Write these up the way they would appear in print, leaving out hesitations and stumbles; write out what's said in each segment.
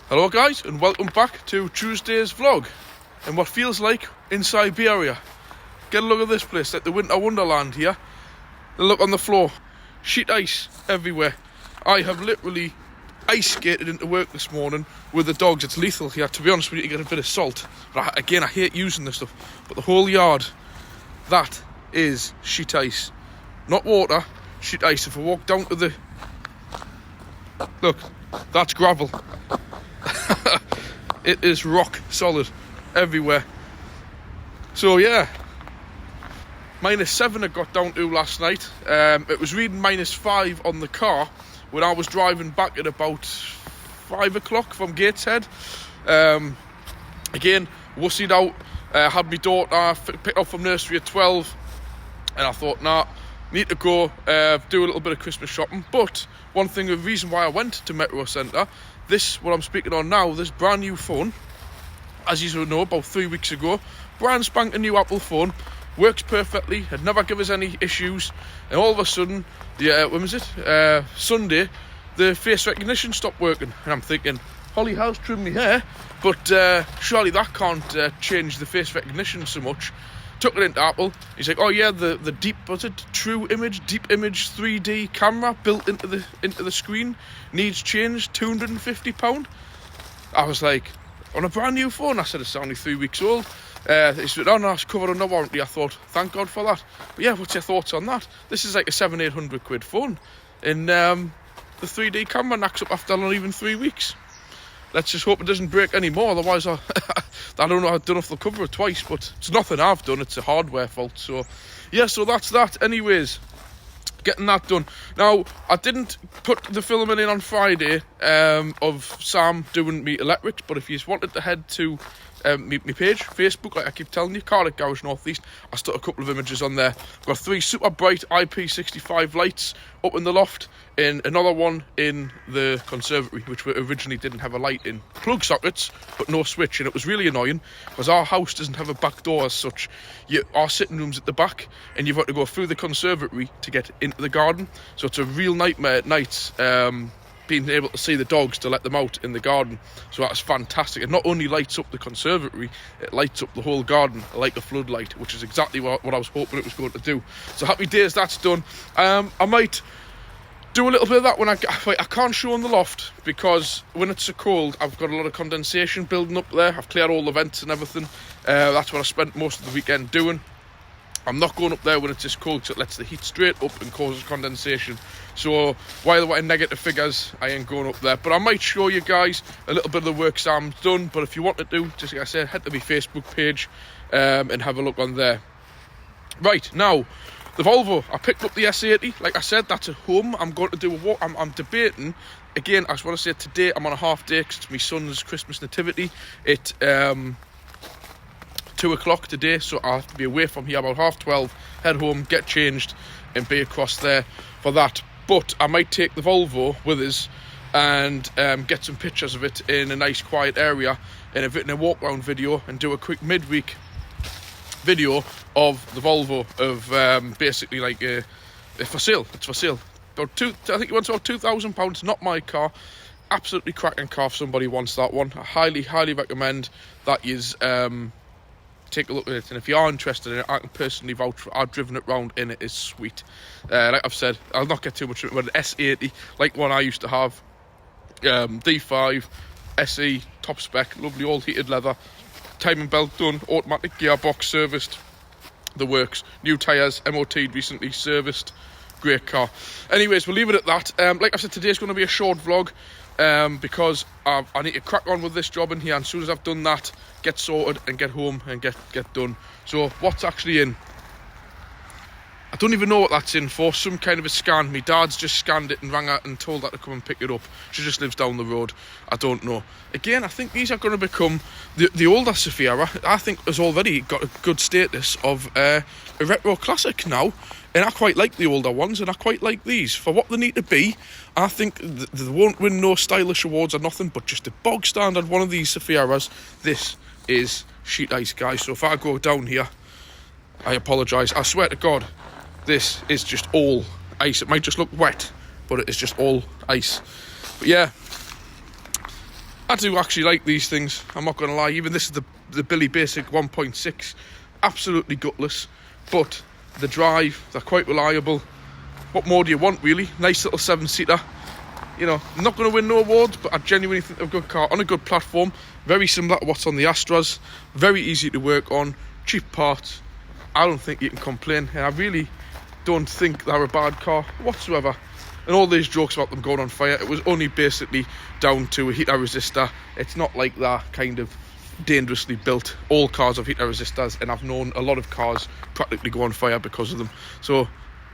Hello guys, and welcome back to Tuesday's vlog in what feels like in Siberia. Get a look at this place, like the winter wonderland here. Look on the floor, sheet ice everywhere. I have literally ice skated into work this morning with the dogs. It's lethal here, to be honest with you, to get a bit of salt. But again, I hate using this stuff. But the whole yard, that is sheet ice. Not water, sheet ice. If I walk down to the... Look, that's gravel. It is rock solid everywhere. So yeah, -7 I got down to last night. It was reading -5 on the car when I was driving back at about 5 o'clock from Gateshead. Again, wussied out, had my daughter picked up from nursery at 12, and I thought, nah, need to go do a little bit of Christmas shopping. But one thing, the reason why I went to Metro Centre, this, what I'm speaking on now, this brand new phone, as you know, about 3 weeks ago, brand spanking new Apple phone, works perfectly, had never given us any issues, and all of a sudden, when was it? Sunday, the face recognition stopped working, and I'm thinking, Holly has trimmed me hair, but surely that can't change the face recognition so much. Took it into Apple. He's like, oh yeah, the deep, what's it? True image, deep image 3D camera built into the screen needs changed, £250. I was like, on a brand new phone? I said, it's only 3 weeks old. He said, oh no, it's covered under warranty. I thought, thank God for that. But yeah, what's your thoughts on that? This is like a 700-800 quid phone, and the 3D camera knacks up after not even 3 weeks. Let's just hope it doesn't break anymore, otherwise I don't know if they'll cover it twice, but it's nothing I've done, it's a hardware fault. So yeah, so that's that. Anyways, getting that done. Now, I didn't put the filming in on Friday of Sam doing me electrics, but if you just wanted to head to my page, Facebook, like I keep telling you, Car Garage North East, I stuck a couple of images on there. I've got 3 super bright IP65 lights up in the loft, and another one in the conservatory, which we originally didn't have a light in. Plug sockets, but no switch, and it was really annoying, because our house doesn't have a back door as such. Our sitting room's at the back, and you've got to go through the conservatory to get into the garden, so it's a real nightmare at nights, being able to see the dogs to let them out in the garden. So that's fantastic. It not only lights up the conservatory, it lights up the whole garden like a floodlight, which is exactly what I was hoping it was going to do. So happy days, that's done. I might do a little bit of that when I can't show in the loft, because when it's so cold, I've got a lot of condensation building up there. I've cleared all the vents and everything. That's what I spent most of the weekend doing. I'm not going up there when it's this cold, because it lets the heat straight up and causes condensation. So while we're in negative figures, I ain't going up there. But I might show you guys a little bit of the work Sam's done. But if you want to do, just like I said, head to my Facebook page and have a look on there. Right, now, the Volvo. I picked up the S80. Like I said, that's at home. I'm going to do a walk. I'm debating. Again, I just want to say today I'm on a half day because it's my son's Christmas nativity. It 2 o'clock today, so I'll have to be away from here about 12:30, head home, get changed, and be across there for that. But I might take the Volvo with us and get some pictures of it in a nice quiet area in a walk round video, and do a quick midweek video of the Volvo of basically like for sale. It's for sale. I think it wants about £2,000. Not my car. Absolutely cracking car if somebody wants that one. I highly recommend that is take a look at it, and if you are interested in it, I can personally vouch for it. I've driven it round and it is sweet. Like I've said, I'll not get too much of it, but an S80, like one I used to have, D5, SE, top spec, lovely all heated leather, timing belt done, automatic gearbox serviced, the works, new tyres, MOT'd recently, serviced, great car. Anyways, we'll leave it at that. Like I said, today's going to be a short vlog, because I need to crack on with this job in here, and as soon as I've done that, get sorted and get home and get done. So what's actually in? I don't even know what that's in for. Some kind of a scan. My dad's just scanned it and rang her and told her to come and pick it up. She just lives down the road. I don't know. Again, I think these are going to become the older Safira. I think has already got a good status of a retro classic now. And I quite like the older ones, and I quite like these. For what they need to be, I think they won't win no stylish awards or nothing, but just a bog standard one of these Safiras. This is sheet ice, guys. So if I go down here, I apologise. I swear to God, this is just all ice. It might just look wet, but it is just all ice. But yeah, I do actually like these things, I'm not going to lie. Even this is the Billy Basic 1.6. Absolutely gutless, but the drive, they're quite reliable. What more do you want, really? Nice little 7-seater. You know, I'm not going to win no awards, but I genuinely think they're a good car on a good platform. Very similar to what's on the Astras. Very easy to work on. Cheap parts. I don't think you can complain. And I really don't think they're a bad car whatsoever. And all these jokes about them going on fire, it was only basically down to a heater resistor. It's not like they're kind of dangerously built. All cars have heater resistors, and I've known a lot of cars practically go on fire because of them. So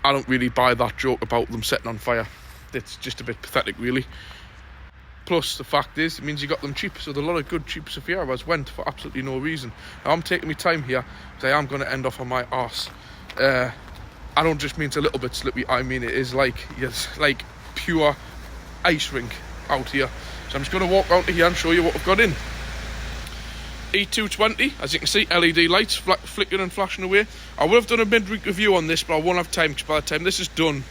I don't really buy that joke about them setting on fire. It's just a bit pathetic, really. Plus, the fact is, it means you got them cheap. So a lot of good cheap Safieras went for absolutely no reason. Now, I'm taking my time here, because I am going to end off on my arse. I don't just mean it's a little bit slippy. I mean it is like, yes, like pure ice rink out here. So I'm just going to walk out to here and show you what we've got in. E220, as you can see, LED lights flickering and flashing away. I would have done a mid-week review on this, but I won't have time, because by the time this is done,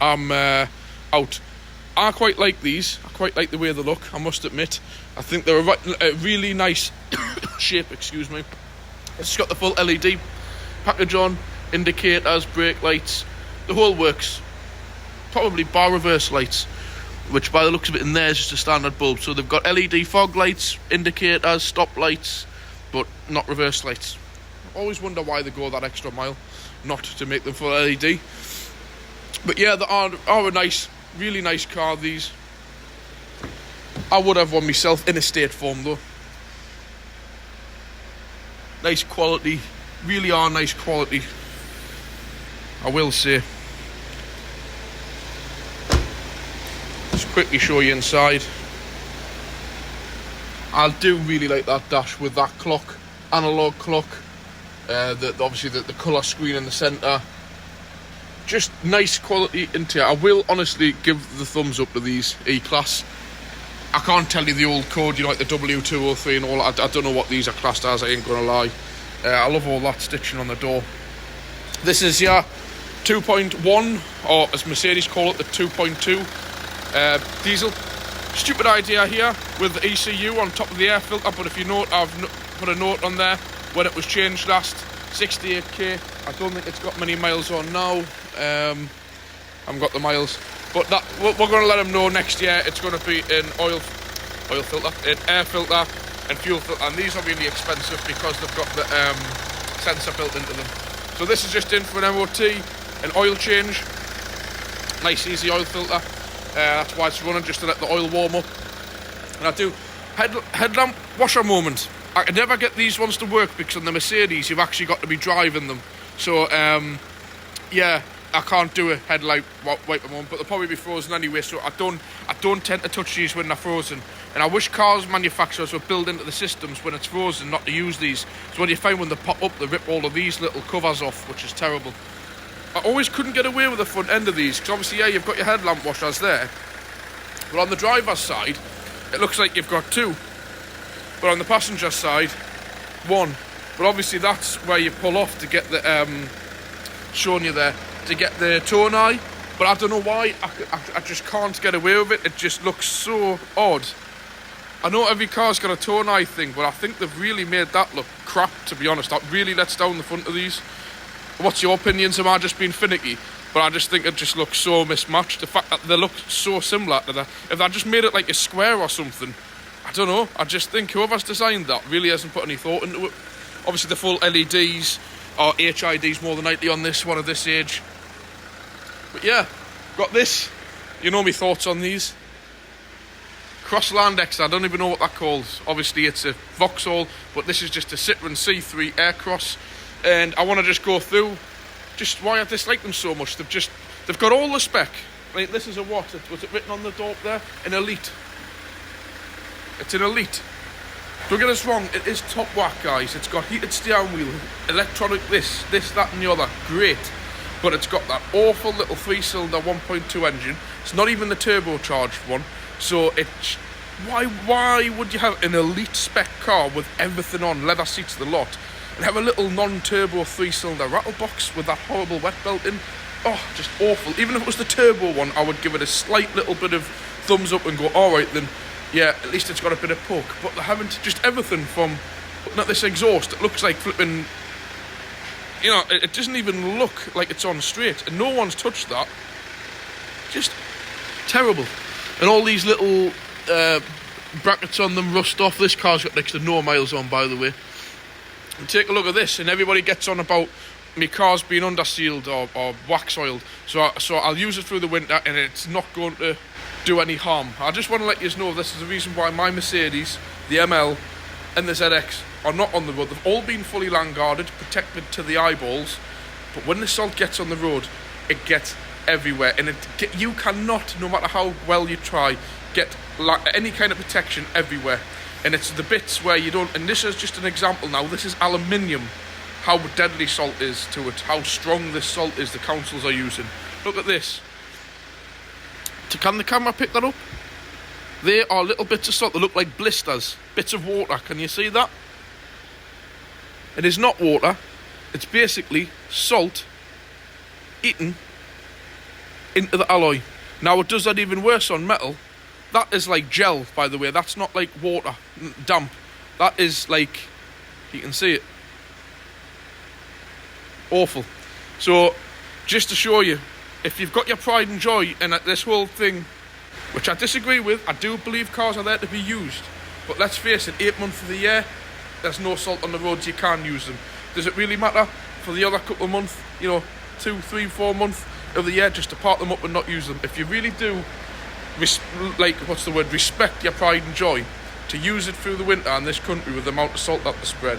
I'm out. I quite like these. I quite like the way they look, I must admit. I think they're a really nice shape, excuse me. It's got the full LED package on, indicators, brake lights, the whole works. Probably bar reverse lights, which by the looks of it in there is just a standard bulb. So they've got LED fog lights, indicators, stop lights, but not reverse lights. I always wonder why they go that extra mile, not to make them full LED. But yeah, they are a nice, really nice car, these. I would have one myself in a state form though. Nice quality, really are nice quality, I will say. Just quickly show you inside. I do really like that dash with that clock, analog clock. Obviously the colour screen in the centre. Just nice quality interior. I will honestly give the thumbs up to these E-Class. I can't tell you the old code, you know, like the W203 and all that. I don't know what these are classed as, I ain't gonna lie. I love all that stitching on the door. This is your 2.1, or as Mercedes call it, the 2.2 diesel. Stupid idea here with the ECU on top of the air filter, but if you note, I've put a note on there when it was changed last. 68k. I don't think it's got many miles on now. I haven't got the miles, but that we're going to let them know next year. It's going to be an oil filter, an air filter, and fuel filter. And these are really expensive because they've got the sensor built into them. So this is just in for an MOT, an oil change. Nice easy oil filter. That's why it's running, just to let the oil warm up. And I do headlamp washer moment. I can never get these ones to work because on the Mercedes you've actually got to be driving them. So yeah, I can't do a headlight wiper moment, but they'll probably be frozen anyway. So I don't tend to touch these when they're frozen. And I wish cars manufacturers would build into the systems when it's frozen not to use these. So when you find when they pop up, they rip all of these little covers off, which is terrible. I always couldn't get away with the front end of these because obviously, yeah, you've got your headlamp washers there, but on the driver's side, it looks like you've got two. But on the passenger side, one. But obviously that's where you pull off to get the, showing you there, to get the tone eye. But I don't know why, I just can't get away with it. It just looks so odd. I know every car's got a tone eye thing, but I think they've really made that look crap, to be honest. That really lets down the front of these. What's your opinions? Am I just being finicky? But I just think it just looks so mismatched. The fact that they look so similar to that. If they just made it like a square or something, I don't know. I just think whoever's designed that really hasn't put any thought into it. Obviously the full LEDs or HIDs more than likely on this one at this age. But yeah, got this. You know my thoughts on these. Crossland X, I don't even know what that calls. Obviously it's a Vauxhall, but this is just a Citroen C3 Aircross. And I want to just go through just why I dislike them so much. They've got all the spec. Like this is a what? Was it written on the door up there? An Elite. It's an Elite. Don't get us wrong, it is top whack, guys. It's got heated steering wheel, electronic this, that and the other. Great. But it's got that awful little 3-cylinder 1.2 engine. It's not even the turbocharged one. So it's... Why would you have an Elite spec car with everything on, leather seats, the lot, and have a little non-turbo 3-cylinder rattle box with that horrible wet belt in? Oh, just awful. Even if it was the turbo one, I would give it a slight little bit of thumbs up and go, alright then, yeah, at least it's got a bit of poke. But they haven't, just everything from putting at this exhaust, it looks like flipping, you know, it doesn't even look like it's on straight, and no one's touched that. Just terrible. And all these little brackets on them rust off. This car's got next to no miles on, by the way. And take a look at this, and everybody gets on about my car's being undersealed or wax oiled. So I'll use it through the winter, and it's not going to do any harm. I just want to let you know this is the reason why my Mercedes, the ML, and the ZX are not on the road. They've all been fully land guarded, protected to the eyeballs. But when the salt gets on the road, it gets everywhere, and you cannot, no matter how well you try, get any kind of protection everywhere. And it's the bits where you don't, and this is just an example now, this is aluminium, how deadly salt is to it, how strong this salt is the councils are using. Look at this. Can the camera pick that up? They are little bits of salt that look like blisters, bits of water. Can you see that? It is not water, it's basically salt eaten into the alloy. Now it does that even worse on metal. That is like gel, by the way. That's not like water, damp. That is like, you can see it. Awful. So, just to show you, if you've got your pride and joy in this whole thing, which I disagree with, I do believe cars are there to be used. But let's face it, 8 months of the year, there's no salt on the roads, you can't use them. Does it really matter for the other couple of months, 2, 3, 4 months of the year, just to park them up and not use them? If you really do, respect your pride and joy, to use it through the winter in this country with the amount of salt that they spread,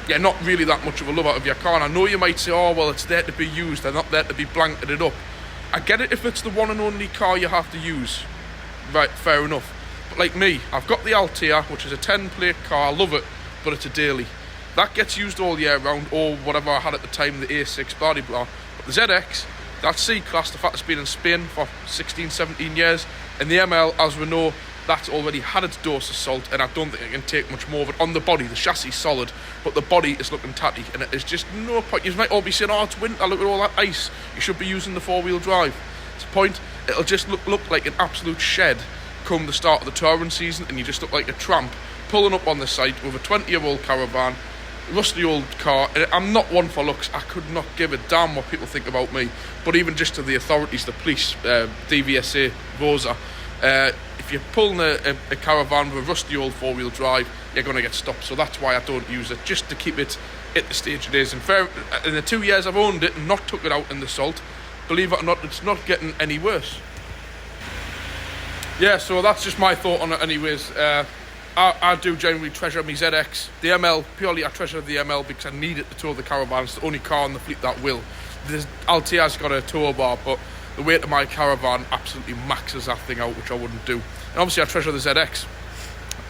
you're not really that much of a lover of your car. And I know you might say, oh, well, it's there to be used, they're not there to be blanketed up. I get it if it's the one and only car you have to use. Right, fair enough. But like me, I've got the Altea, which is a 10-plate car, I love it, but it's a daily. That gets used all year round, or whatever I had at the time, the A6, blah, blah. But the ZX, that C-Class, the fact it's been in Spain for 16, 17 years, and the ML, as we know, that's already had its dose of salt, and I don't think it can take much more of it. On the body, the chassis is solid, but the body is looking tatty, and it is just no point. You might all be saying, oh, it's winter, look at all that ice, you should be using the four-wheel drive. It's a point, it'll just look like an absolute shed come the start of the touring season, and you just look like a tramp pulling up on the site with a 20-year-old caravan, rusty old car. And I'm not one for looks, I could not give a damn what people think about me, but even just to the authorities, the police, DVSA, Rosa, if you're pulling a caravan with a rusty old four-wheel drive, you're going to get stopped. So that's why I don't use it, just to keep it at the stage it is. And in the 2 years I've owned it and not took it out in the salt, believe it or not, it's not getting any worse. Yeah, so that's just my thought on it anyways. I do genuinely treasure my ZX. The ML, purely I treasure the ML because I need it to tow the caravan. It's the only car in the fleet that will. The Altea's got a tow bar, but the weight of my caravan absolutely maxes that thing out, which I wouldn't do. And obviously I treasure the ZX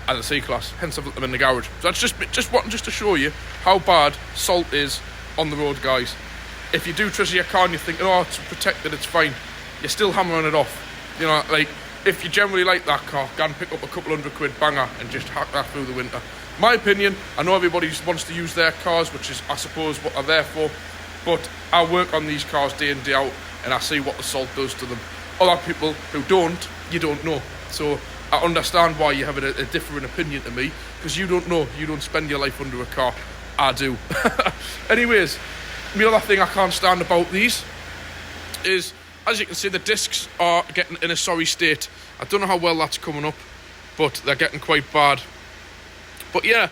and the C-Class, hence I've got them in the garage. So that's just to show you how bad salt is on the road, guys. If you do treasure your car and you're thinking, oh, it's protected, it's fine, you're still hammering it off. If you generally like that car, go and pick up a couple £100 banger and just hack that through the winter. My opinion, I know everybody wants to use their cars, which is, I suppose, what they're there for, but I work on these cars day in, day out, and I see what the salt does to them. Other people who don't, you don't know. So I understand why you have a different opinion to me, because you don't know, you don't spend your life under a car. I do. Anyways, the other thing I can't stand about these is, as you can see, the discs are getting in a sorry state. I don't know how well that's coming up, but they're getting quite bad. But yeah,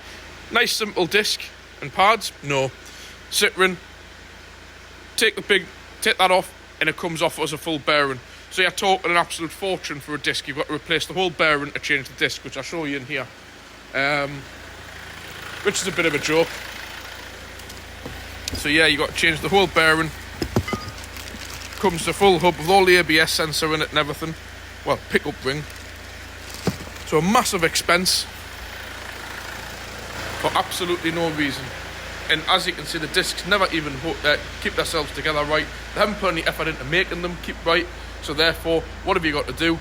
nice simple disc and pads. No. Citroen, take that off, and it comes off as a full bearing. So you're talking an absolute fortune for a disc. You've got to replace the whole bearing to change the disc, which I'll show you in here. Which is a bit of a joke. So yeah, you've got to change the whole bearing. Comes to full hub with all the ABS sensor in it and everything. Well, pickup ring. So a massive expense for absolutely no reason. And as you can see, the discs never even keep themselves together right. They haven't put any effort into making them keep right. So therefore, what have you got to do?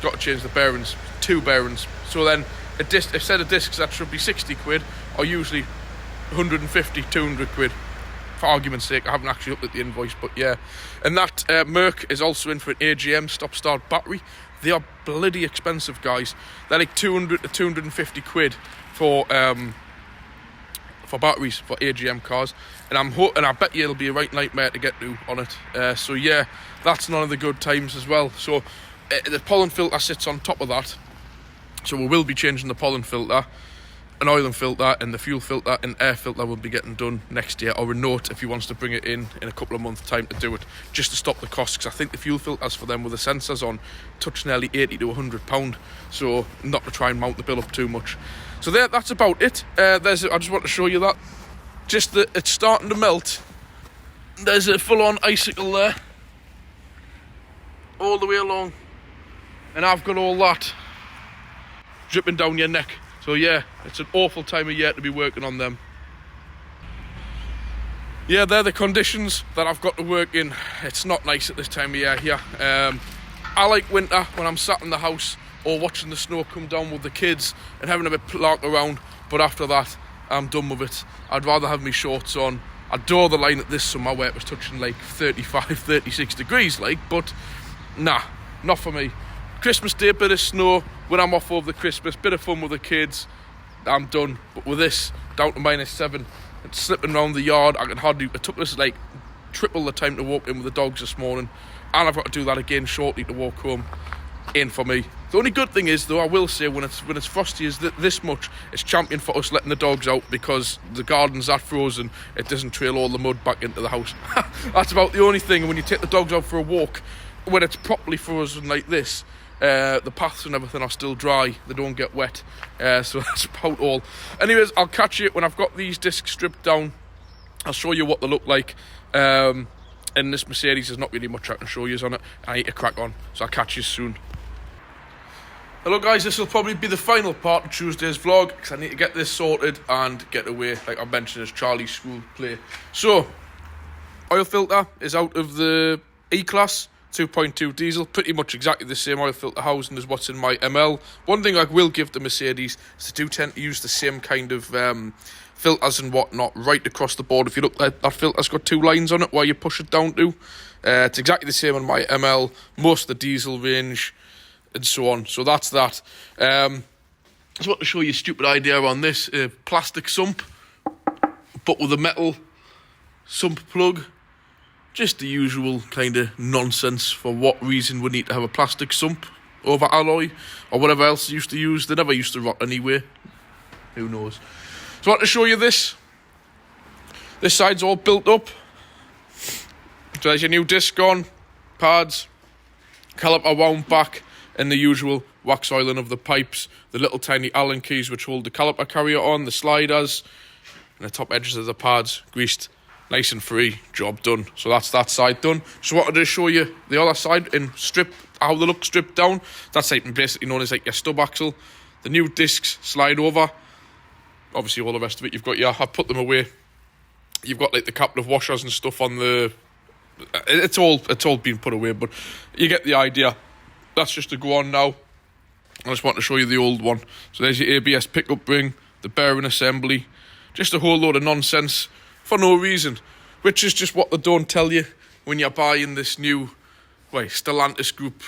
Got to change the bearings, 2 bearings. So then a set of discs that should be 60 quid are usually 150, 200 quid. For argument's sake, I haven't actually looked at the invoice, but yeah. And that Merc is also in for an AGM stop-start battery. They are bloody expensive, guys. They're like 200 to 250 quid for batteries for AGM cars, and I bet you it'll be a right nightmare to get to on it. So yeah, that's none of the good times as well. So the pollen filter sits on top of that, so we will be changing the pollen filter, an oil and filter, and the fuel filter and air filter will be getting done next year, or a note if he wants to bring it in a couple of months time to do it, just to stop the costs, because I think the fuel filters for them with the sensors on touch nearly 80 to 100 pound, so not to try and mount the bill up too much. So that's about it. I just want to show you that, just that it's starting to melt. There's a full-on icicle there all the way along, and I've got all that dripping down your neck. So yeah, it's an awful time of year to be working on them. Yeah, they're the conditions that I've got to work in. It's not nice at this time of year here. I like winter when I'm sat in the house or watching the snow come down with the kids and having a bit lark around, but after that, I'm done with it. I'd rather have my shorts on. I'd draw the line at this summer where it was touching like 35, 36 degrees, but nah, not for me. Christmas Day, bit of snow, when I'm off over the Christmas, bit of fun with the kids, I'm done. But with this, down to -7, and slipping around the yard, it took us like triple the time to walk in with the dogs this morning, and I've got to do that again shortly to walk home. Ain't for me. The only good thing is, though, I will say, when it's frosty as this much, it's champion for us letting the dogs out, because the garden's that frozen, it doesn't trail all the mud back into the house. That's about the only thing. When you take the dogs out for a walk, when it's properly frozen like this, the paths and everything are still dry, they don't get wet, so that's about all. Anyways, I'll catch you when I've got these discs stripped down. I'll show you what they look like, and this Mercedes, there's not really much I can show you on it. I need to crack on, so I'll catch you soon. Hello guys, this will probably be the final part of Tuesday's vlog, because I need to get this sorted and get away, like I mentioned, as Charlie's school play. So, oil filter is out of the E-Class 2.2 diesel, pretty much exactly the same oil filter housing as what's in my ML. One thing I will give the Mercedes is they do tend to use the same kind of filters and whatnot right across the board. If you look, that filter's got 2 lines on it where you push it down to. It's exactly the same on my ML, most of the diesel range, and so on. So that's that. I just want to show you a stupid idea on this. Plastic sump, but with a metal sump plug. Just the usual kind of nonsense for what reason we need to have a plastic sump over alloy or whatever else they used to use. They never used to rot anyway. Who knows? So I want to show you this. This side's all built up. So there's your new disc on, pads, caliper wound back, and the usual wax oiling of the pipes, the little tiny Allen keys which hold the caliper carrier on, the sliders, and the top edges of the pads greased. Nice and free, job done. So that's that side done. Just wanted to show you the other side and how they look stripped down. That's like basically known as like your stub axle. The new discs slide over. Obviously all the rest of it you've got I've put them away. You've got like the captive washers and stuff on the... It's all been put away, but you get the idea. That's just to go on now. I just want to show you the old one. So there's your ABS pickup ring, the bearing assembly. Just a whole load of nonsense for no reason, which is just what they don't tell you when you're buying this new Stellantis group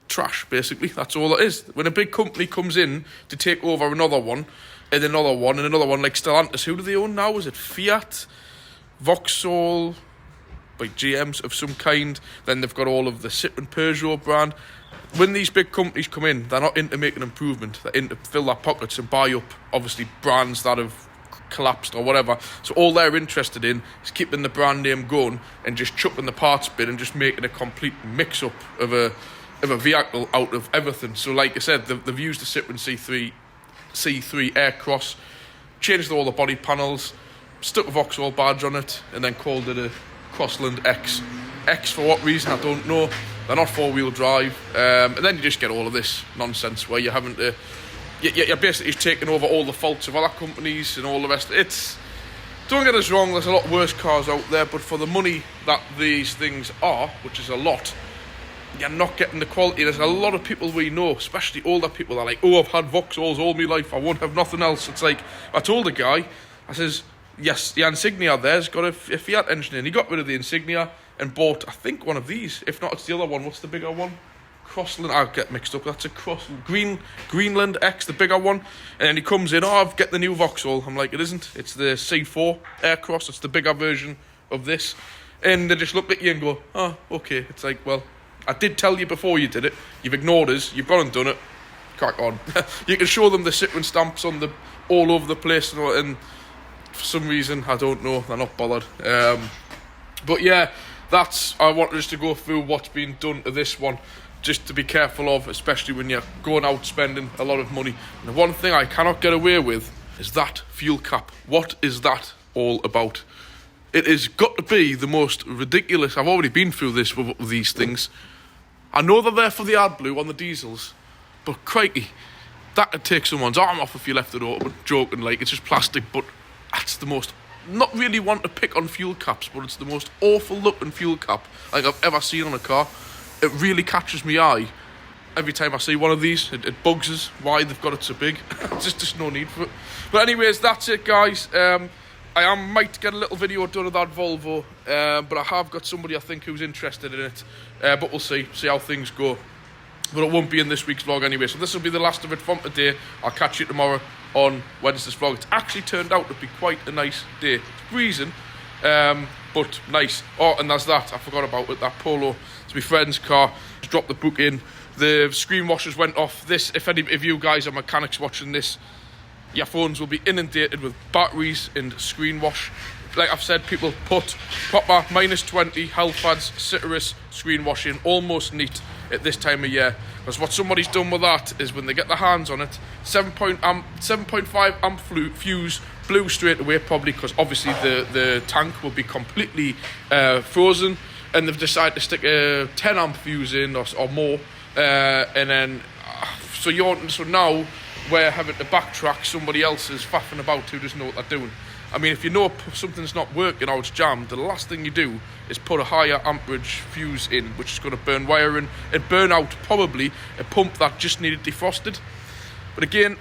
trash, basically. That's all it is. When a big company comes in to take over another one, and another one, and another one, like Stellantis, who do they own now? Is it Fiat, Vauxhall, like GMs of some kind? Then they've got all of the Citroen, Peugeot brand. When these big companies come in, they're not into making improvement. They're into fill their pockets and buy up, obviously, brands that have collapsed or whatever. So all they're interested in is keeping the brand name going and just chucking the parts bin and just making a complete mix-up of a vehicle out of everything. So like I said, they've used the Citroen C3 Aircross, changed all the body panels, stuck a Vauxhall badge on it, and then called it a Crossland X. X for what reason, I don't know. They're not 4-wheel drive. And then you just get all of this nonsense where you're having to... You're basically taking over all the faults of other companies and all the rest. Don't get us wrong, there's a lot worse cars out there, but for the money that these things are, which is a lot, you're not getting the quality. There's a lot of people we know, especially older people, that are like, oh, I've had Vauxhalls all my life, I won't have nothing else. It's like, I told a guy, I says, yes, the Insignia there's got a Fiat engine in. He got rid of the Insignia and bought, I think, one of these. If not, it's the other one. What's the bigger one? Crossland, I get mixed up, that's a Greenland X, the bigger one. And then he comes in, I've get the new Vauxhall. I'm like, it isn't, it's the C4 Aircross, it's the bigger version of this. And they just look at you and go, oh, okay. It's like, well, I did tell you before you did it, you've ignored us, you've gone and done it, crack on. You can show them the Citroen stamps on the all over the place, and for some reason, I don't know, they're not bothered. But yeah, I wanted us to go through what's been done to this one, just to be careful of, especially when you're going out spending a lot of money. And the one thing I cannot get away with is that fuel cap. What is that all about? It has got to be the most ridiculous. I've already been through this with these things. I know they're there for the AdBlue on the diesels, but crikey, that could take someone's arm off if you left it open. Joking, like, it's just plastic, but that's the most, not really want to pick on fuel caps, but it's the most awful looking fuel cap like I've ever seen on a car. It really catches my eye every time I see one of these. It bugs us why they've got it so big. just no need for it. But anyways, that's it, guys. I might get a little video done of that Volvo, but I have got somebody I think who's interested in it. But we'll see how things go. But it won't be in this week's vlog anyway. So this will be the last of it from today. I'll catch you tomorrow on Wednesday's vlog. It's actually turned out to be quite a nice day. It's freezing, but nice. Oh, and there's that. I forgot about it. That Polo. It's my friend's car. Just dropped the book in. The screen washers went off. This, if any of you guys are mechanics watching this, your phones will be inundated with batteries and screen wash. Like I've said, people put proper -20 Hellfads Citrus screen washing almost neat at this time of year. Because what somebody's done with that is when they get their hands on it, 7.5 amp fuse blew straight away, probably because obviously the tank will be completely frozen, and they've decided to stick a 10 amp fuse in or more, and then so now we're having to backtrack. Somebody else is faffing about who doesn't know what they're doing. I mean, if you know something's not working or it's jammed, the last thing you do is put a higher amperage fuse in, which is going to burn wiring and burn out probably a pump that just needed defrosted. But again,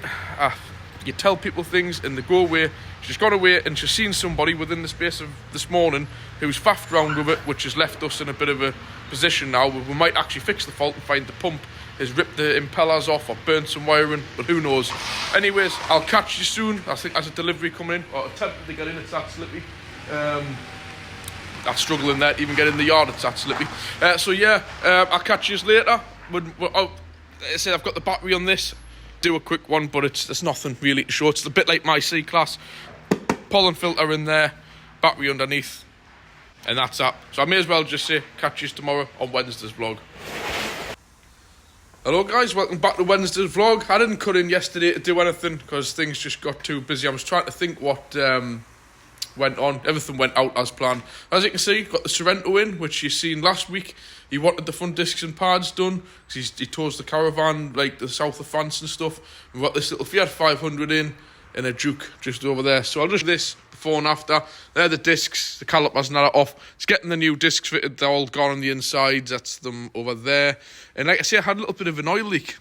you tell people things and they go away. She's gone away and she's seen somebody within the space of this morning who's faffed round with it, which has left us in a bit of a position now where we might actually fix the fault and find the pump has ripped the impellers off or burnt some wiring, but who knows. Anyways, I'll catch you soon. I think there's a delivery coming in, or attempting to get in. It's that slippy. I'm struggling there to even get in the yard. It's that slippy. So yeah, I'll catch you later. I said I've got the battery on this. Do a quick one, but there's nothing really to show. It's a bit like my C-Class. Pollen filter in there, battery underneath, and that's that. So I may as well just say catch you tomorrow on Wednesday's vlog. Hello guys, welcome back to Wednesday's vlog. I didn't cut in yesterday to do anything because things just got too busy. I was trying to think what went on. Everything went out as planned. As you can see, got the Sorrento in, which you seen last week. He wanted the front discs and pads done because he tows the caravan like the south of France and stuff. We've got this little Fiat 500 in and a Duke just over there. So I'll just this before and after. They're the discs, the calipers now are off. It's getting the new discs fitted, they're all gone on the insides. That's them over there. And like I say, I had a little bit of an oil leak,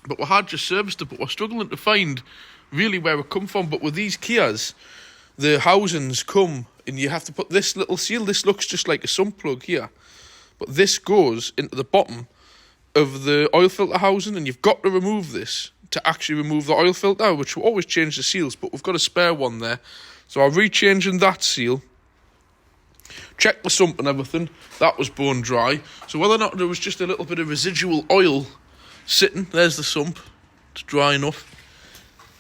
but we had just serviced it, but we're struggling to find really where it come from. But with these Kias, the housings come and you have to put this little seal. This looks just like a sump plug here, but this goes into the bottom of the oil filter housing, and you've got to remove this to actually remove the oil filter, which will always change the seals, but we've got a spare one there. So I'm rechanging that seal. Check the sump and everything. That was bone dry. So whether or not there was just a little bit of residual oil sitting, there's the sump. It's dry enough.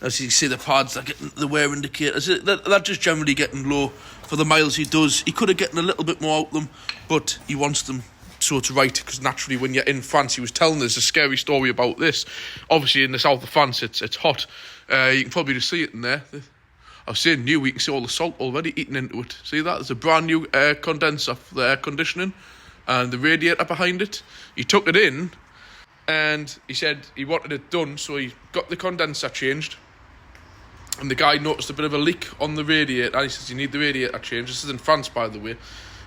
As you can see, the pads are getting the wear indicators. They're just generally getting low for the miles he does. He could have gotten a little bit more out of them, but he wants them so it's right, because naturally when you're in France, he was telling us a scary story about this. Obviously in the south of France it's hot. You can probably just see it in there. I was saying new, we can see all the salt already eating into it. See that? There's a brand new air condenser for the air conditioning and the radiator behind it. He took it in and he said he wanted it done, so he got the condenser changed. And the guy noticed a bit of a leak on the radiator, and he says, you need the radiator changed. This is in France, by the way.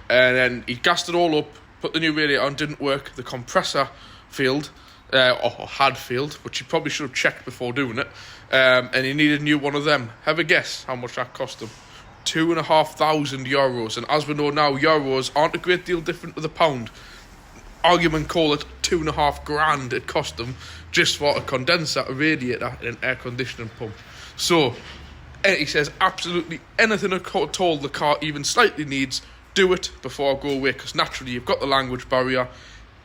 And then he gassed it all up, put the new radiator on, didn't work. The compressor failed, or had failed, which he probably should have checked before doing it. And he needed a new one of them. Have a guess how much that cost him? €2,500. And as we know now, euros aren't a great deal different to the pound. argument, call it $2,500 it cost them just for a condenser, a radiator, and an air conditioning pump. So he says absolutely anything at all the car even slightly needs, do it before I go away, because naturally you've got the language barrier,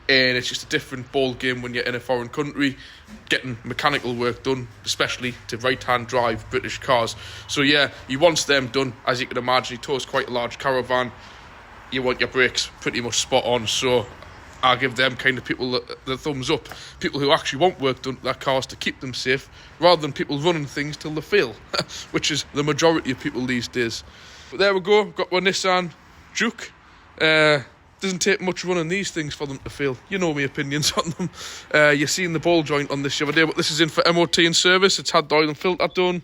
and it's just a different ball game when you're in a foreign country getting mechanical work done, especially to right-hand drive British cars. So yeah, he wants them done. As you can imagine, he tows quite a large caravan. You want your brakes pretty much spot on, so I give them kind of people the thumbs up. People who actually want work done to their cars to keep them safe, rather than people running things till they fail, which is the majority of people these days. But there we go, got my Nissan Juke. Doesn't take much running these things for them to fail. You know my opinions on them. You've seen the ball joint on this the other day, but this is in for MOT and service. It's had the oil and filter done.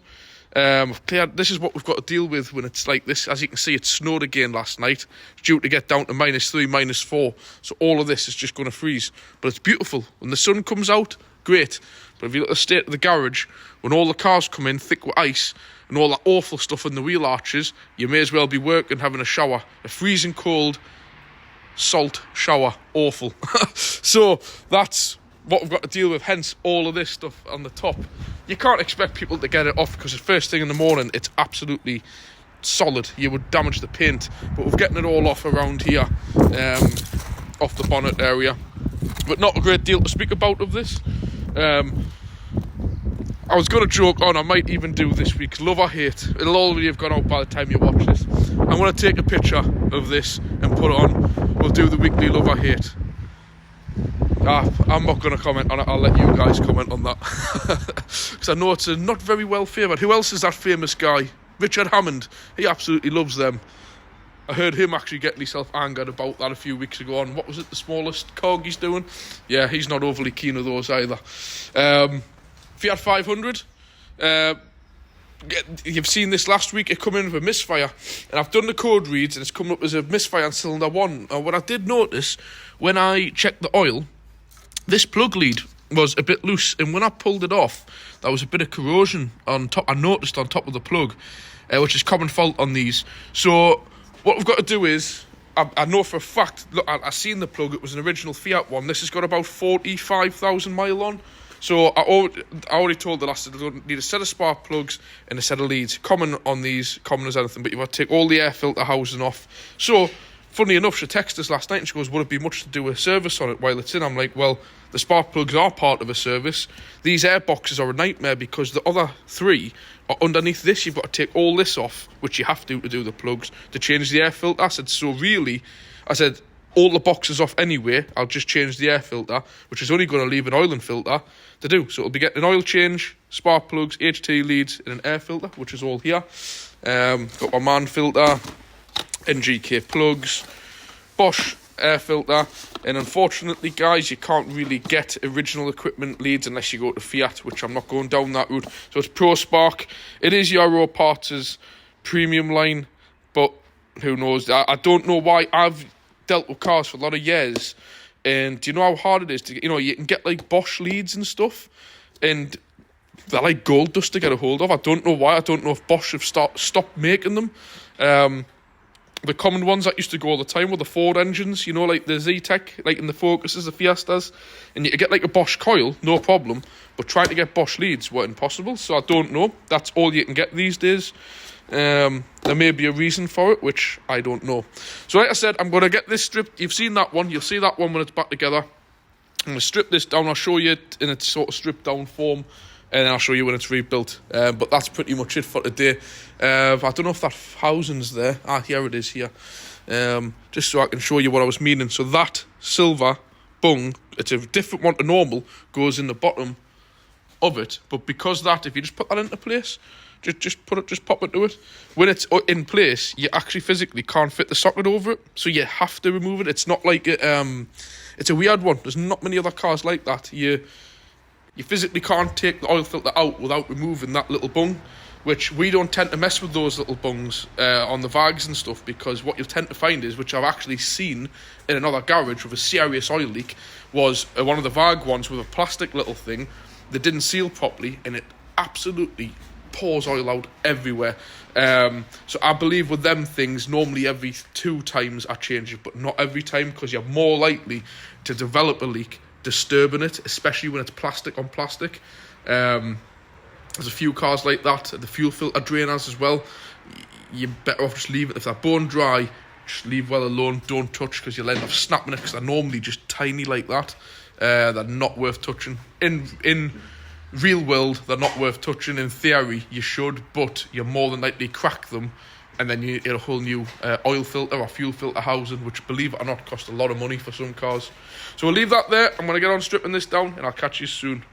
This is what we've got to deal with when it's like this. As you can see, it snowed again last night. It's due to get down to -3, -4. So all of this is just going to freeze. But it's beautiful. When the sun comes out, great. But if you look at the state of the garage, when all the cars come in thick with ice and all that awful stuff in the wheel arches, you may as well be working, having a shower. A freezing cold salt shower, awful. So that's what we've got to deal with, hence all of this stuff on the top. You can't expect people to get it off, because the first thing in the morning it's absolutely solid. You would damage the paint, but we're getting it all off around here, off the bonnet area, but not a great deal to speak about of this. I was going to joke on, I might even do this week's Love or Hate. It'll already have gone out by the time you watch this. I'm going to take a picture of this and put it on. We'll do the weekly Love or Hate. I'm not going to comment on it, I'll let you guys comment on that. Because I know it's not very well favoured. Who else is that famous guy? Richard Hammond. He absolutely loves them. I heard him actually getting himself angered about that a few weeks ago on, what was it, the smallest cog he's doing? Yeah, he's not overly keen with those either. Fiat 500, you've seen this last week, it come in with a misfire, and I've done the code reads and it's come up as a misfire on cylinder 1. And what I did notice when I checked the oil, this plug lead was a bit loose, and when I pulled it off, there was a bit of corrosion on top. I noticed on top of the plug, which is common fault on these. So what we've got to do is, I know for a fact, look, I seen the plug, it was an original Fiat one. This has got about 45,000 mile on. So I already told the lass that I don't need a set of spark plugs and a set of leads. Common on these, common as anything, but you've got to take all the air filter housing off. So, funny enough, she texted us last night and she goes, would it be much to do a service on it while it's in? I'm like, well, the spark plugs are part of a service. These air boxes are a nightmare because the other 3 are underneath this. You've got to take all this off, which you have to do the plugs, to change the air filter. I said, so really, I said, all the boxes off anyway, I'll just change the air filter, which is only going to leave an oil and filter to do. So it'll be getting an oil change, spark plugs, HT leads, and an air filter, which is all here. Got my man filter, NGK plugs, Bosch air filter, and unfortunately, guys, you can't really get original equipment leads unless you go to Fiat, which I'm not going down that route. So it's Pro Spark. It is Euro Parts' premium line, but who knows? I don't know why. I've dealt with cars for a lot of years, and do you know how hard it is to get, you can get like Bosch leads and stuff, and they're like gold dust to get a hold of. I don't know why. I don't know if Bosch have stopped making them. The common ones that used to go all the time were the Ford engines, like the Z-Tech, like in the Focuses, the Fiestas, and you could get like a Bosch coil, no problem, but trying to get Bosch leads were impossible. So I don't know. That's all you can get these days. There may be a reason for it, which I don't know. So like I said, I'm going to get this stripped. You've seen that one. You'll see that one when it's back together. I'm going to strip this down. I'll show you it in its sort of stripped down form, and then I'll show you when it's rebuilt. But that's pretty much it for today. I don't know if that housing's there. Here it is here. Just so I can show you what I was meaning. So that silver bung, it's a different one to normal, goes in the bottom of it. But because that, if you just put that into place, just pop it to it. When it's in place, you actually physically can't fit the socket over it, so you have to remove it. It's not like it's a weird one. There's not many other cars like that. You physically can't take the oil filter out without removing that little bung, which we don't tend to mess with those little bungs on the Vags and stuff, because what you tend to find is, which I've actually seen in another garage with a serious oil leak, was one of the Vag ones with a plastic little thing that didn't seal properly, and it absolutely pours oil out everywhere. So I believe with them things, normally every 2 times I change it, but not every time, because you're more likely to develop a leak disturbing it, especially when it's plastic on plastic. There's a few cars like that. The fuel filter drain has as well. You're better off just leave it. If they're bone dry, just leave well alone. Don't touch, because you'll end up snapping it, because they're normally just tiny like that. They're not worth touching. In real world, they're not worth touching. In theory, you should, but you're more than likely crack them, and then you get a whole new oil filter or fuel filter housing, which, believe it or not, costs a lot of money for some cars. So we'll leave that there. I'm going to get on stripping this down, and I'll catch you soon.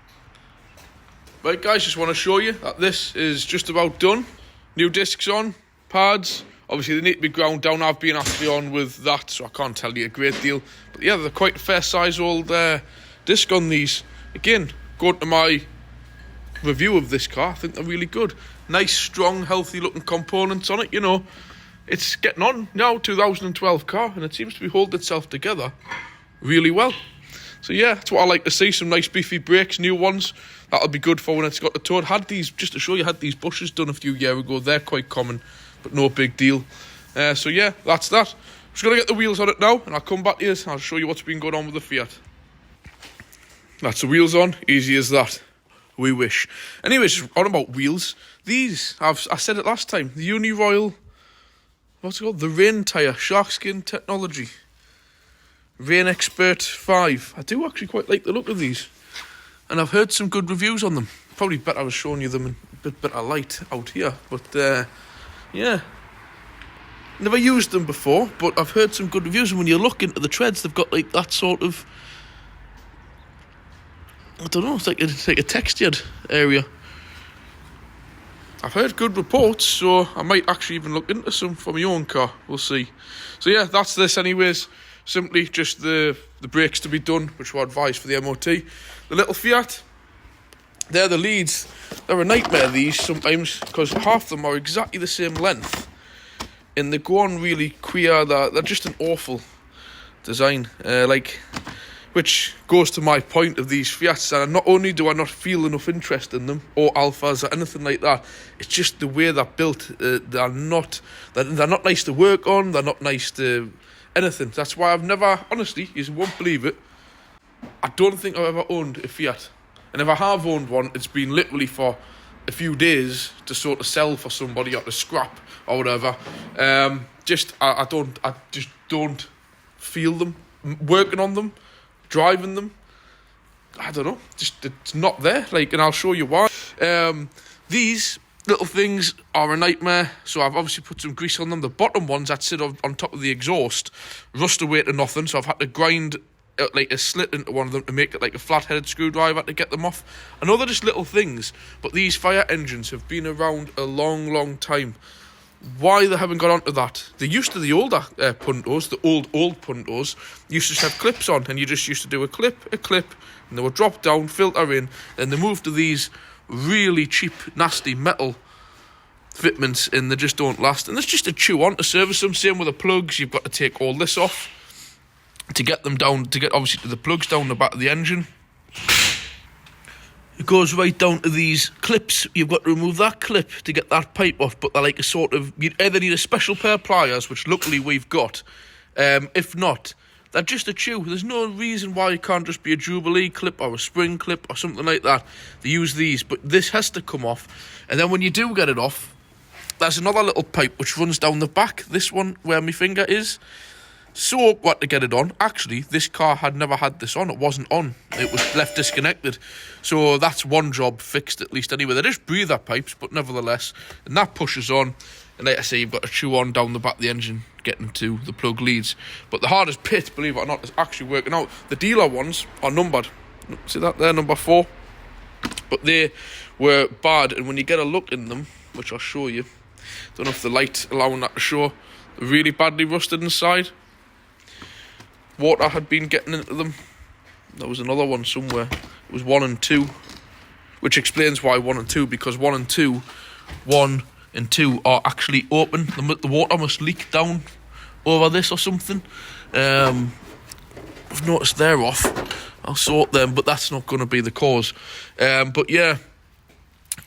Right, guys, just want to show you that this is just about done. New discs on, pads. Obviously, they need to be ground down. I've been actually on with that, so I can't tell you a great deal. But yeah, they're quite a fair size old disc on these. Again, going to my review of this car, I think they're really good. Nice, strong, healthy looking components on it, you know. It's getting on now, 2012 car, and it seems to be holding itself together really well. So yeah, that's what I like to see. Some nice beefy brakes, new ones. That'll be good for when it's got the toad. Had these, just to show you, had these bushes done a few years ago. They're quite common, but no big deal. So yeah, that's that. Just going to get the wheels on it now, and I'll come back to you and I'll show you what's been going on with the Fiat. That's the wheels on, easy as that. We wish. Anyways, on about wheels, these, I said it last time, the Uniroyal, what's it called? The Rain Tyre, Sharkskin Technology. Rain Expert 5. I do actually quite like the look of these. And I've heard some good reviews on them. Probably better I was showing you them in a bit better light out here. But, yeah. Never used them before, but I've heard some good reviews. And when you look into the treads, they've got like that sort of, I don't know, it's like a textured area. I've heard good reports, so I might actually even look into some for my own car. We'll see. So yeah, that's this anyways. Simply just the brakes to be done, which were advised for the MOT. The little Fiat, they're the leads. They're a nightmare, these, sometimes, because half of them are exactly the same length. And they go on really queer. They're just an awful design. Which goes to my point of these Fiats. And not only do I not feel enough interest in them, or Alphas, or anything like that, it's just the way they're built. They're not nice to work on. They're not nice to anything. That's why I've never, honestly, you won't believe it, I don't think I've ever owned a Fiat. And if I have owned one, it's been literally for a few days to sort of sell for somebody or to scrap or whatever. I just don't feel them. Working on them, driving them, I don't know, just it's not there. And I'll show you why. These little things are a nightmare, so I've obviously put some grease on them. The bottom ones that sit on top of the exhaust rust away to nothing, so I've had to grind like a slit into one of them to make it like a flat-headed screwdriver to get them off. I know they're just little things, but these fire engines have been around a long time. Why they haven't got onto that? They used to, the older Puntos, the old Puntos, used to just have clips on, and you just used to do a clip, and they would drop down, filter in, and they moved to these really cheap, nasty metal fitments, and they just don't last. And it's just a chew on to service them. Same with the plugs. You've got to take all this off to get them down, to get obviously the plugs down the back of the engine. It goes right down to these clips. You've got to remove that clip to get that pipe off, but they're like a sort of, you either need a special pair of pliers, which luckily we've got. If not, they're just a chew. There's no reason why it can't just be a Jubilee clip or a spring clip or something like that. They use these, but this has to come off. And then when you do get it off, there's another little pipe which runs down the back. This one where my finger is. So, what to get it on? Actually, this car had never had this on. It wasn't on. It was left disconnected. So that's one job fixed, at least anyway. They're just breather pipes, but nevertheless. And that pushes on. And like I say, you've got to chew on down the back of the engine, getting to the plug leads. But the hardest bit, believe it or not, is actually working out. The dealer ones are numbered. See that there, number 4? But they were bad. And when you get a look in them, which I'll show you, don't know if the light's allowing that to show, they're really badly rusted inside. Water had been getting into them. There was another one somewhere. It was 1 and 2, which explains why 1 and 2, because 1 and 2 are actually open. The water must leak down over this or something. I've noticed they're off. I'll sort them, but that's not going to be the cause. But yeah,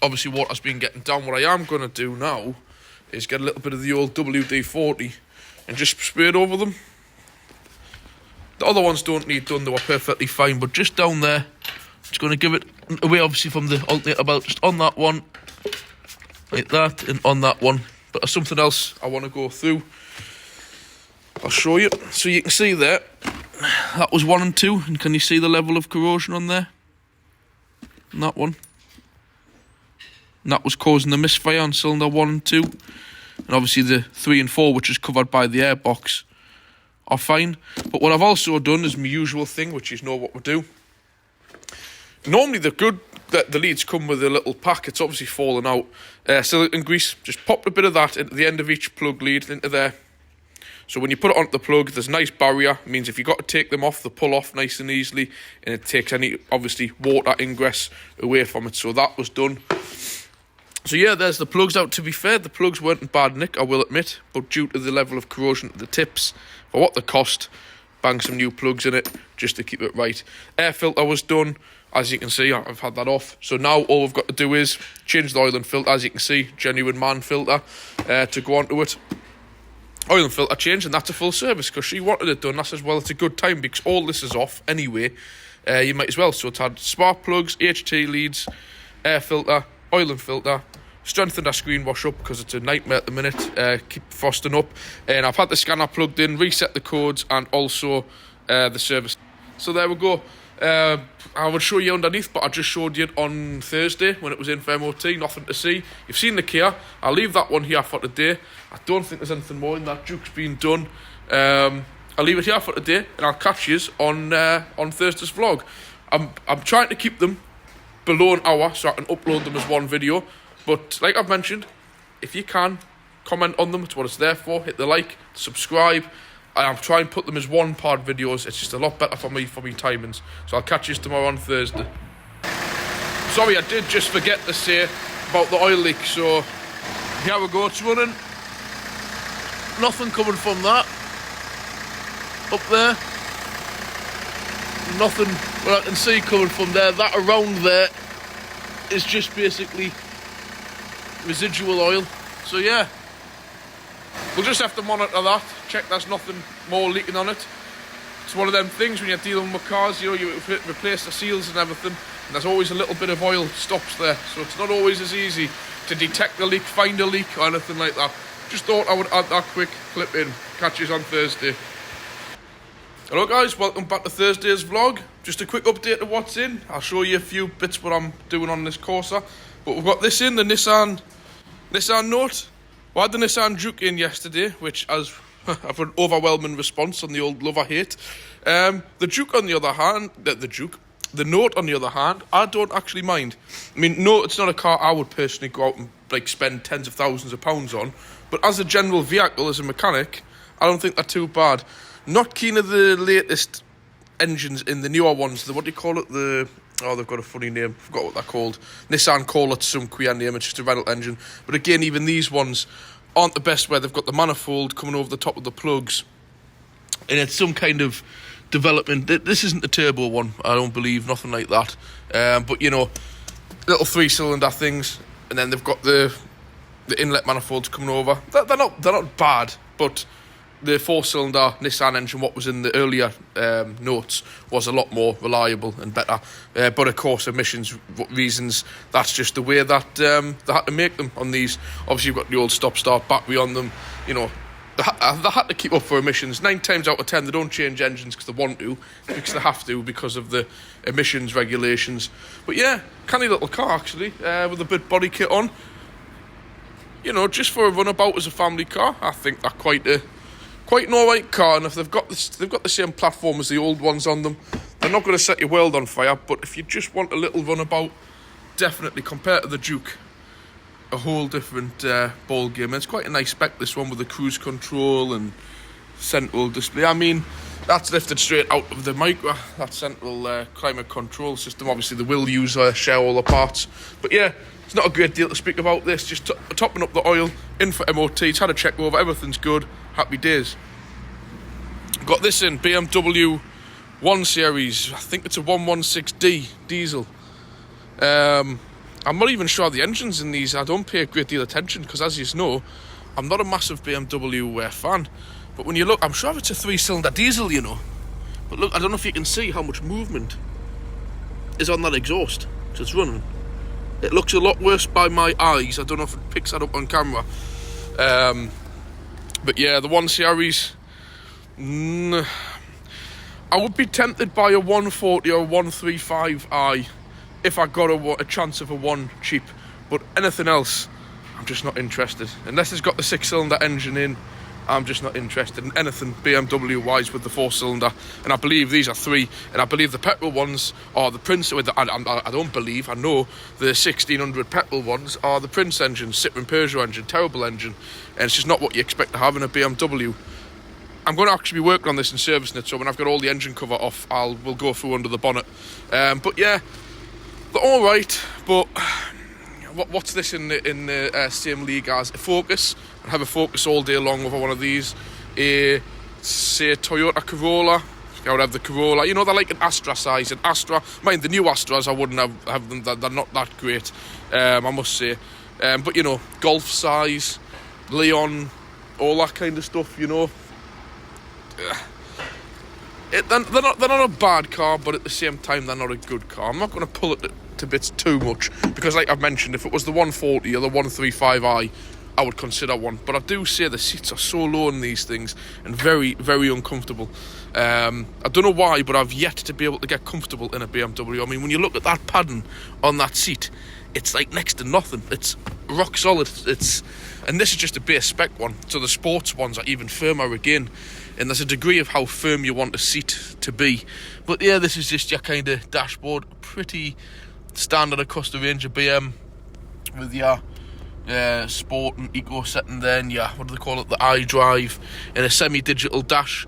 obviously water's been getting down. What I am going to do now is get a little bit of the old WD-40 and just spray it over them. The other ones don't need done, they were perfectly fine, but just down there, just going to give it away obviously from the alternator belt, just on that one, like that, and on that one. But there's something else I want to go through. I'll show you. So you can see there, that was 1 and 2, and can you see the level of corrosion on there? And that one. And that was causing the misfire on cylinder 1 and 2. And obviously the 3 and 4, which is covered by the airbox, are fine. But what I've also done is my usual thing, which is know what we do. Normally they're good, that the leads come with a little pack. It's obviously fallen out. Silicone grease, just pop a bit of that into the end of each plug lead into there. So when you put it onto the plug, there's a nice barrier. It means if you've got to take them off, they pull off nice and easily, and it takes any, obviously, water ingress away from it. So that was done. So yeah, there's the plugs out. To be fair, the plugs weren't in bad nick, I will admit, but due to the level of corrosion at the tips, for what they cost, bang some new plugs in it, just to keep it right. Air filter was done. As you can see, I've had that off. So now all we've got to do is change the oil and filter. As you can see, genuine man filter to go onto it. Oil and filter change, and that's a full service, because she wanted it done. I says, well, it's a good time because all this is off anyway. You might as well. So it's had spark plugs, HT leads, air filter, oil and filter, strengthened our screen wash up because it's a nightmare at the minute, keep frosting up, and I've had the scanner plugged in, reset the codes, and also the service. So there we go. I would show you underneath, but I just showed you it on Thursday when it was in for MOT. Nothing to see. You've seen the Kia. I'll leave that one here for today. I don't think there's anything more in that. Duke's been done. I'll leave it here for today, and I'll catch you on Thursday's vlog. I'm trying to keep them below an hour so I can upload them as one video. But like I've mentioned, if you can, comment on them. It's what it's there for. Hit the like, subscribe. I'm trying to put them as one-part videos. It's just a lot better for me timings. So I'll catch you tomorrow on Thursday. Sorry, I did just forget to say about the oil leak. So here we go. It's running. Nothing coming from that. Up there. Nothing what I can see coming from there. That around there is just basically residual oil. So yeah, we'll just have to monitor that, check there's nothing more leaking on it. It's one of them things when you're dealing with cars, you know, you replace the seals and everything, and there's always a little bit of oil stops there, so it's not always as easy to detect a leak, find a leak or anything like that. Just thought I would add that quick clip in. Catch you on Thursday. Hello guys, welcome back to Thursday's vlog. Just a quick update of what's in. I'll show you a few bits what I'm doing on this Corsa. But we've got this in, the Nissan Note. We had the Nissan Juke in yesterday, which has I've an overwhelming response on the old love or hate. The Juke on the other hand, the Note on the other hand, I don't actually mind. I mean, no, it's not a car I would personally go out and like spend tens of thousands of pounds on. But as a general vehicle, as a mechanic, I don't think they're too bad. Not keen of the latest engines in the newer ones. What do you call it? They've got a funny name. Forgot what they're called. Nissan call it some queer name. It's just a Renault engine. But again, even these ones aren't the best where they've got the manifold coming over the top of the plugs. And it's some kind of development. This isn't the turbo one, I don't believe. Nothing like that. But, you know, little 3-cylinder things. And then they've got the inlet manifolds coming over. They're not bad, but the 4-cylinder Nissan engine, what was in the earlier Notes, was a lot more reliable and better. But of course, emissions reasons, that's just the way that they had to make them on these. Obviously, you've got the old stop-start battery on them. You know, they had to keep up for emissions. 9 times out of 10, they don't change engines because they want to, because they have to because of the emissions regulations. But yeah, canny little car actually, with a bit body kit on. You know, just for a runabout as a family car, I think they're quite an alright car, and if they've got the same platform as the old ones on them, they're not going to set your world on fire. But if you just want a little runabout, definitely compared to the Duke, a whole different ball game. And it's quite a nice spec, this one, with the cruise control and central display. I mean, that's lifted straight out of the Micra, that central climate control system. Obviously, they will share all the parts, but yeah. It's not a great deal to speak about this, just topping up the oil, in for MOT, it's had a check over, everything's good, happy days. Got this in, BMW 1 Series, I think it's a 116D diesel. I I'm not even sure the engines in these. I don't pay a great deal of attention because, as you know, I'm not a massive BMW fan. But when you look, I'm sure it's a 3-cylinder diesel, you know. But look, I don't know if you can see how much movement is on that exhaust. So it's running. It looks a lot worse by my eyes. I don't know if it picks that up on camera. But yeah, the 1 Series, I would be tempted by a 140 or a 135i if I got a chance of a 1 cheap. But anything else, I'm just not interested. Unless it's got the 6-cylinder engine in, I'm just not interested in anything BMW-wise with the 4-cylinder. And I believe these are 3. And I believe the petrol ones are the Prince. I don't believe, I know the 1600 petrol ones are the Prince engine, Citroen Peugeot engine, terrible engine. And it's just not what you expect to have in a BMW. I'm going to actually be working on this and servicing it, so when I've got all the engine cover off, we'll go through under the bonnet. But yeah, they're all right. But what's this in the same league as a Focus? I'd have a Focus all day long over one of these. Say Toyota Corolla. I would have the Corolla. You know, they're like an Astra size. An Astra, mind the new Astras, I wouldn't have them. They're not that great, I must say. But you know, Golf size, Leon, all that kind of stuff. You know. They're not a bad car, but at the same time they're not a good car. I'm not going to pull it to bits too much because, like I've mentioned, if it was the 140 or the 135i, I would consider one. But I do say the seats are so low in these things and very, very uncomfortable. I don't know why, but I've yet to be able to get comfortable in a BMW. I mean, when you look at that padding on that seat, it's like next to nothing. It's rock solid. And this is just a base spec one, so the sports ones are even firmer again. And there's a degree of how firm you want a seat to be. But yeah, this is just your kind of dashboard. Pretty standard across the range of BM. With your sport and eco setting there. And your, what do they call it? The iDrive. And a semi-digital dash.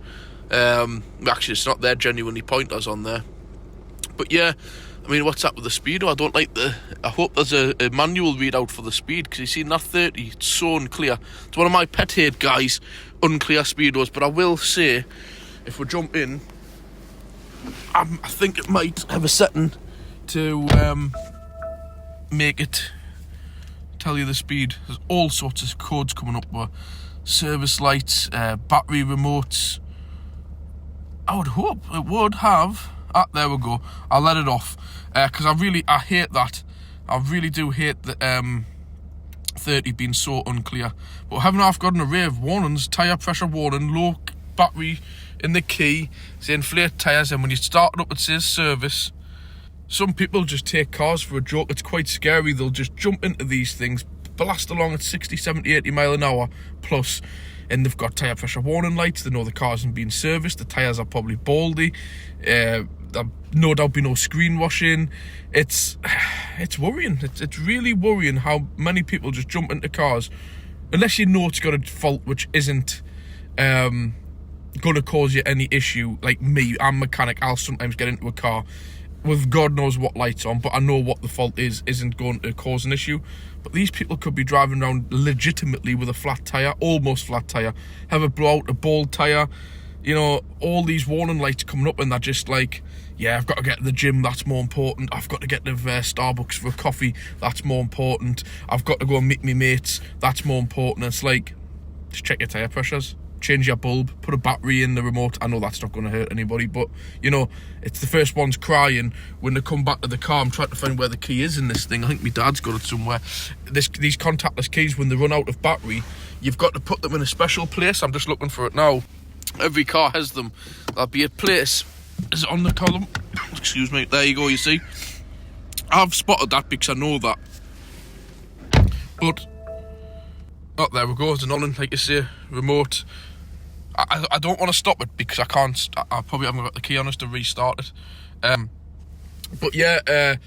Actually, it's not there, genuinely pointers on there. But yeah, I mean, what's up with the speed? I don't like I hope there's a manual readout for the speed, because you see that 30, it's so unclear. It's one of my pet hate guys, unclear speedos. But I will say, if we jump in, I think it might have a setting to make it tell you the speed. There's all sorts of codes coming up with service lights, battery remotes. I would hope it would have. There we go. I'll let it off because I hate that. I really do hate the 30 being so unclear. But having got an array of warnings: tyre pressure warning, low battery in the key, say inflate tyres, and when you start it up it says service. Some people just take cars for a joke. It's quite scary. They'll just jump into these things, blast along at 60, 70, 80 mile an hour plus, and they've got tyre pressure warning lights. They know the car hasn't been serviced. The tyres are probably baldy. There'll no doubt be no screen washing. It's worrying. It's really worrying how many people just jump into cars unless you know it's got a fault which isn't going to cause you any issue. Like me, I'm a mechanic. I'll sometimes get into a car with God knows what lights on, but I know what the fault isn't going to cause an issue. But these people could be driving around legitimately with a flat tyre, almost flat tyre, have a blowout, a bald tyre, you know, all these warning lights coming up, and they're just like, yeah, I've got to get to the gym, that's more important. I've got to get to Starbucks for a coffee, that's more important. I've got to go and meet me mates, that's more important. It's like, just check your tyre pressures. Change your bulb, put a battery in the remote. I know that's not going to hurt anybody, but you know, it's the first ones crying when they come back to the car. I'm trying to find where the key is in this thing. I think my dad's got it somewhere. These contactless keys, when they run out of battery, you've got to put them in a special place. I'm just looking for it now. Every car has them. There'll be a place. Is it on the column? Excuse me. There you go, you see. I've spotted that because I know that. But oh, there we go. It's an on, like you say, remote. I don't want to stop it because I can't. I probably haven't got the key on us to restart it. But yeah,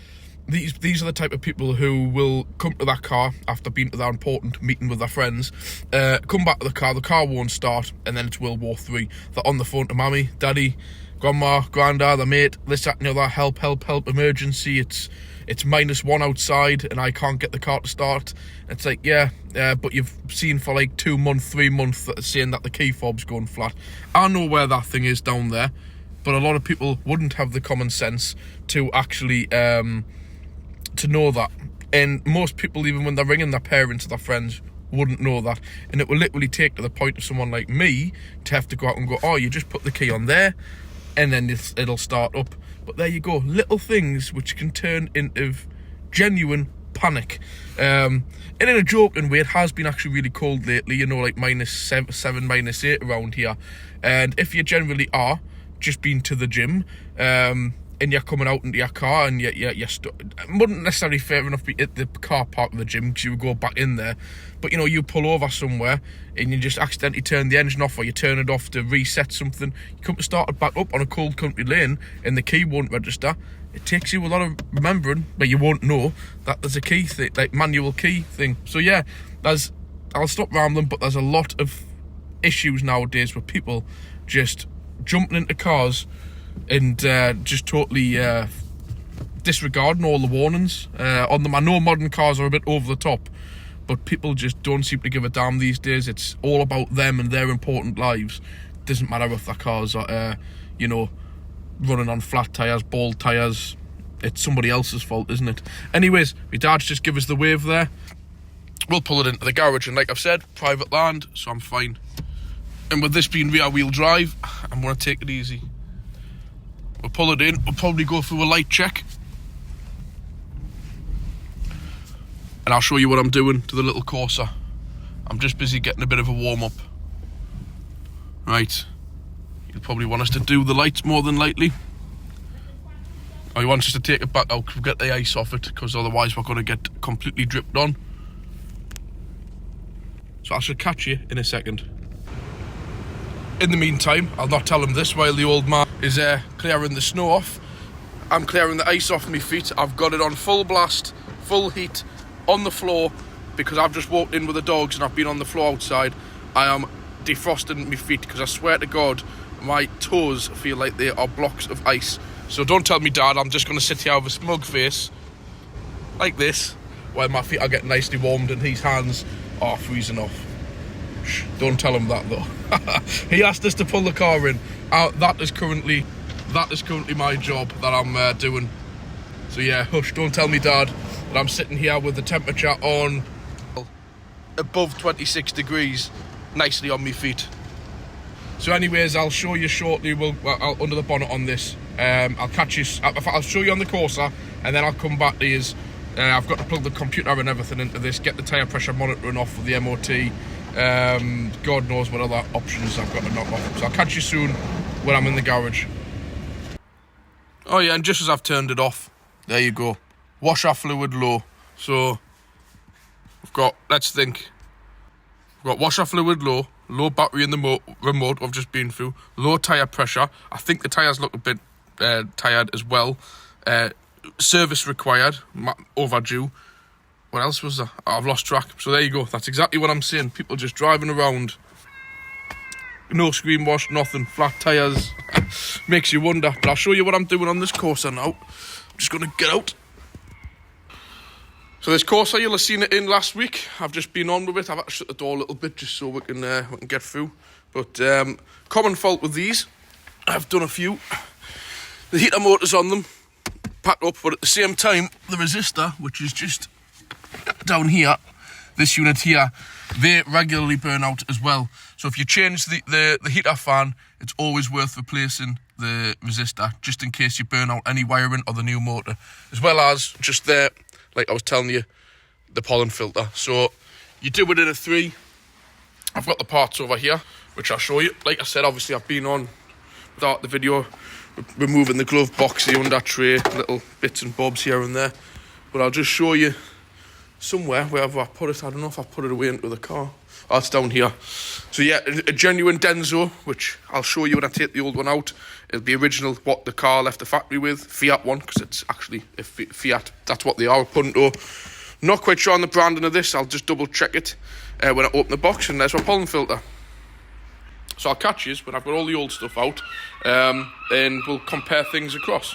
these are the type of people who will come to that car after being to that important meeting with their friends, come back to the car won't start, and then it's World War III. They're on the phone to mommy, daddy, grandma, granddad, their mate, this, that and the other, help, emergency, it's -1 outside and I can't get the car to start. It's like, yeah, but you've seen for like 2 months, 3 months saying that the key fob's going flat. I know where that thing is down there, but a lot of people wouldn't have the common sense to actually to know that. And most people, even when they're ringing their parents or their friends, wouldn't know that. And it will literally take to the point of someone like me to have to go out and go, oh, you just put the key on there and then it'll start up. But there you go, little things which can turn into genuine panic. And in a joking way, it has been actually really cold lately, you know, like -7, -8 around here. And if you generally are just been to the gym, and you're coming out into your car and you're wouldn't necessarily fair enough be at the car park of the gym because you would go back in there, but you know, you pull over somewhere and you just accidentally turn the engine off, or you turn it off to reset something, you come to start it back up on a cold country lane and the key won't register. It takes you a lot of remembering, but you won't know that there's a key thing, like manual key thing. So yeah, I'll stop rambling, but there's a lot of issues nowadays with people just jumping into cars and just totally disregarding all the warnings on them. I know modern cars are a bit over the top, but people just don't seem to give a damn these days. It's all about them and their important lives. It doesn't matter if their cars are, you know, running on flat tyres, bald tyres. It's somebody else's fault, isn't it? Anyways, my dad's just give us the wave there. We'll pull it into the garage, and like I've said, private land, so I'm fine. And with this being rear wheel drive, I'm going to take it easy. We'll pull it in, we'll probably go through a light check. And I'll show you what I'm doing to the little Corsa. I'm just busy getting a bit of a warm up. Right. You'll probably want us to do the lights more than likely. Or you want us to take it back out, get the ice off it, because otherwise we're going to get completely dripped on. So I should catch you in a second. In the meantime, I'll not tell him this while the old man is clearing the snow off. I'm clearing the ice off my feet. I've got it on full blast, full heat, on the floor, because I've just walked in with the dogs and I've been on the floor outside. I am defrosting my feet because I swear to God, my toes feel like they are blocks of ice. So don't tell me, Dad, I'm just going to sit here with a smug face, like this, while my feet are getting nicely warmed and his hands are freezing off. Shh, don't tell him that though. He asked us to pull the car in. That is currently my job that I'm doing. So yeah, hush, don't tell me, Dad, that I'm sitting here with the temperature on above 26 degrees, nicely on my feet. So anyways, I'll show you shortly. I'll under the bonnet on this. I'll catch you. I'll show you on the Corsa, and then I'll come back to you. I've got to plug the computer and everything into this, get the tyre pressure monitoring off for the MOT. God knows what other options I've got to knock off. So I'll catch you soon when I'm in the garage. Oh yeah, and just as I've turned it off, there you go. Washer fluid low. So we've got, let's think. We've got washer fluid low, low battery in the remote I've just been through, low tyre pressure. I think the tyres look a bit tired as well. Service required, overdue. What else was there? Oh, I've lost track. So there you go. That's exactly what I'm saying. People just driving around. No screen wash, nothing. Flat tyres. Makes you wonder. But I'll show you what I'm doing on this Corsa now. I'm just going to get out. So this Corsa, you'll have seen it in last week. I've just been on with it. I've had to shut the door a little bit just so we can get through. But common fault with these, I've done a few. The heater motors on them, pack up, but at the same time, the resistor, which is just down here, this unit here, they regularly burn out as well. So if you change the heater fan, it's always worth replacing the resistor, just in case you burn out any wiring or the new motor, as well as just there, like I was telling you, the pollen filter. So you do it in a 3. I've got the parts over here, which I'll show you. Like I said, obviously I've been on, start the video, removing the glove box, the under tray, little bits and bobs here and there. But I'll just show you somewhere, wherever I put it. I don't know if I put it away into the car. Oh, it's down here. So yeah, a genuine Denso, which I'll show you when I take the old one out. It'll be original, what the car left the factory with. Fiat one, because it's actually a Fiat. That's what they are, a Punto. Not quite sure on the branding of this. I'll just double check it when I open the box, and there's my pollen filter. So I'll catch you when I've got all the old stuff out, and we'll compare things across.